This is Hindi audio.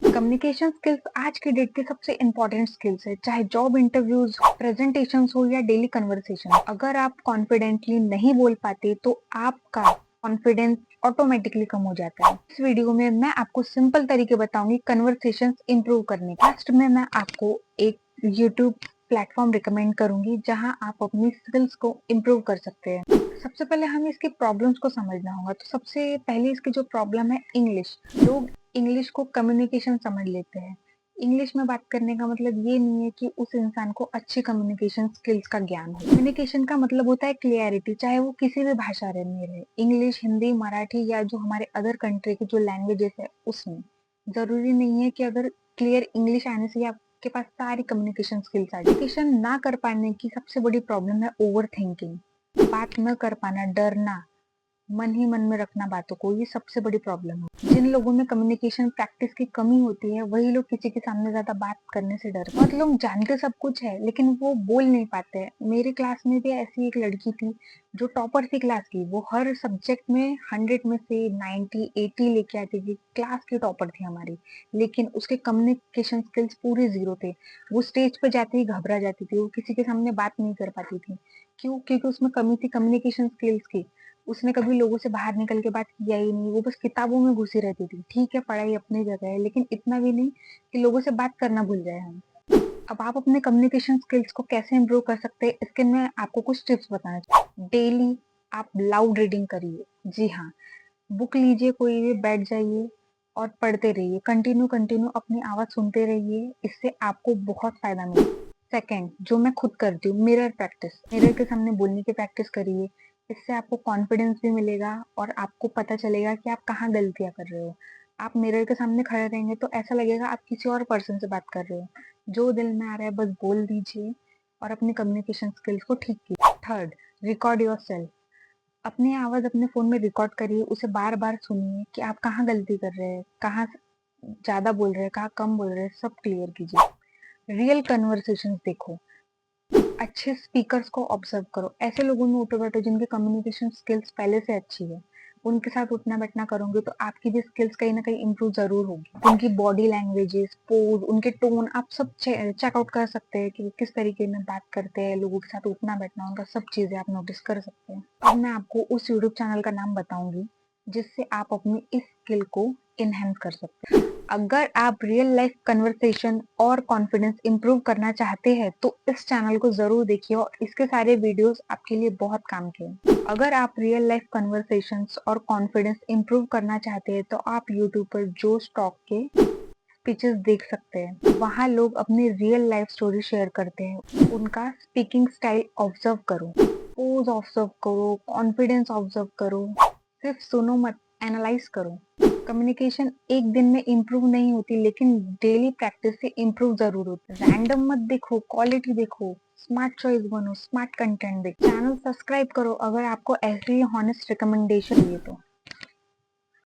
कम्युनिकेशन स्किल्स आज की डेट की सबसे इम्पोर्टेंट स्किल्स है, चाहे जॉब इंटरव्यूज, प्रेजेंटेशंस हो या डेली कन्वर्सेशन। अगर आप कॉन्फिडेंटली नहीं बोल पाते तो आपका कॉन्फिडेंस ऑटोमेटिकली कम हो जाता है। इस वीडियो में मैं आपको सिंपल तरीके बताऊंगी कन्वर्सेशंस इंप्रूव करने के। लास्ट में मैं आपको एक यूट्यूब प्लेटफॉर्म रिकमेंड करूंगी जहां आप अपनी स्किल्स को इम्प्रूव कर सकते हैं। सबसे पहले हमें इसकी प्रॉब्लम्स को समझना होगा। तो सबसे पहले इसकी जो प्रॉब्लम है, इंग्लिश। लोग इंग्लिश को कम्युनिकेशन समझ लेते हैं। इंग्लिश में बात करने का मतलब ये नहीं है कि उस इंसान को अच्छी कम्युनिकेशन स्किल्स का ज्ञान हो। कम्युनिकेशन का मतलब होता है क्लियरिटी, चाहे वो किसी भी भाषा में रहे, इंग्लिश, हिंदी, मराठी या जो हमारे अदर कंट्री की जो लैंग्वेजेस है उसमें। जरूरी नहीं है कि अगर क्लियर इंग्लिश आने से ही आपके पास सारी कम्युनिकेशन स्किल्स आ जाए। कम्युनिकेशन ना कर पाने की सबसे बड़ी प्रॉब्लम है ओवर थिंकिंग। बात न कर पाना, डरना, मन ही मन में रखना बातों को, ये सबसे बड़ी प्रॉब्लम है। जिन लोगों में कम्युनिकेशन प्रैक्टिस की कमी होती है वही लोग किसी के सामने ज्यादा बात करने से डरते हैं। बहुत लोग जानते सब कुछ है लेकिन वो बोल नहीं पाते हैं। मेरे क्लास में भी ऐसी एक लड़की थी जो टॉपर थी क्लास की। वो हर सब्जेक्ट में 100 में से 90 80 लेके आती थी, क्लास की टॉपर थी हमारी। लेकिन उसके कम्युनिकेशन स्किल्स पूरे जीरो थे। वो स्टेज पे जाते ही घबरा जाती थी, वो किसी के सामने बात नहीं कर पाती थी। क्यों? क्योंकि उसमें कमी थी कम्युनिकेशन स्किल्स की। उसने कभी लोगों से बाहर निकल के बात किया ही नहीं, वो बस किताबों में घुसी रहती थी। ठीक है, पढ़ाई अपनी जगह है लेकिन इतना भी नहीं कि लोगों से बात करना भूल जाए हम। अब आप अपने कम्युनिकेशन स्किल्स को कैसे इंप्रूव कर सकते हैं, इसके मैं आपको कुछ टिप्स बताना चाहती हूँ। डेली आप लाउड रीडिंग करिए। जी हाँ, बुक लीजिए, कोई भी, बैठ जाइए और पढ़ते रहिए। कंटिन्यू कंटिन्यू अपनी आवाज सुनते रहिए, इससे आपको बहुत फायदा मिलेगा। सेकंड, जो मैं खुद करती हूँ, मिरर प्रैक्टिस। मिरर के सामने बोलने की प्रैक्टिस करिए। इससे आपको कॉन्फिडेंस भी मिलेगा और आपको पता चलेगा कि आप कहाँ गलतियां कर रहे हो। आप मिरर के सामने खड़े रहेंगे तो ऐसा लगेगा आप किसी और पर्सन से बात कर रहे हो। जो दिल में आ रहा है बस बोल दीजिए और अपने कम्युनिकेशन स्किल्स को ठीक कीजिए। Third, record your self. अपनी आवाज अपने फोन में रिकॉर्ड करिए, उसे बार बार सुनिए कि आप कहाँ गलती कर रहे हैं, कहाँ ज्यादा बोल रहे हैं, कहाँ कम बोल रहे हैं, सब क्लियर कीजिए। रियल कन्वर्सेशन देखो, अच्छे स्पीकर्स को ऑब्जर्व करो। ऐसे लोगों में उठो बैठो जिनकी कम्युनिकेशन स्किल्स पहले से अच्छी है। उनके साथ उठना बैठना करोगे तो आपकी भी स्किल्स कहीं ना कहीं इंप्रूव जरूर होगी। उनकी बॉडी लैंग्वेजेस, पोज, उनके टोन आप सब चेकआउट कर सकते हैं कि वो किस तरीके में बात करते हैं, लोगों के साथ उठना बैठना, उनका सब चीजें आप नोटिस कर सकते हैं। अब मैं आपको उस यूट्यूब चैनल का नाम बताऊंगी जिससे आप अपनी इस स्किल को इनहेंस कर सकते हैं। अगर आप रियल लाइफ कन्वर्सेशन और कॉन्फिडेंस इंप्रूव करना चाहते हैं तो इस चैनल को जरूर देखिए और इसके सारे वीडियोस आपके लिए बहुत काम के हैं। अगर आप रियल लाइफ कन्वर्सेशंस और कॉन्फिडेंस इंप्रूव करना चाहते हैं तो आप यूट्यूब पर जोश टॉक के स्पीचेस देख सकते हैं। वहाँ लोग अपनी रियल लाइफ स्टोरी शेयर करते हैं। उनका स्पीकिंग स्टाइल ऑब्जर्व करो, पोज ऑब्जर्व करो, कॉन्फिडेंस ऑब्जर्व करो। सिर्फ सुनो मत, एनालाइज करो। कम्युनिकेशन एक दिन में इम्प्रूव नहीं होती लेकिन डेली प्रैक्टिस से इम्प्रूव जरूर होती है। रैंडम मत देखो, क्वालिटी देखो। स्मार्ट चॉइस बनो, स्मार्ट कंटेंट देखो। चैनल सब्सक्राइब करो अगर आपको ऐसे ही हॉनेस्ट रिकमेंडेशन चाहिए तो।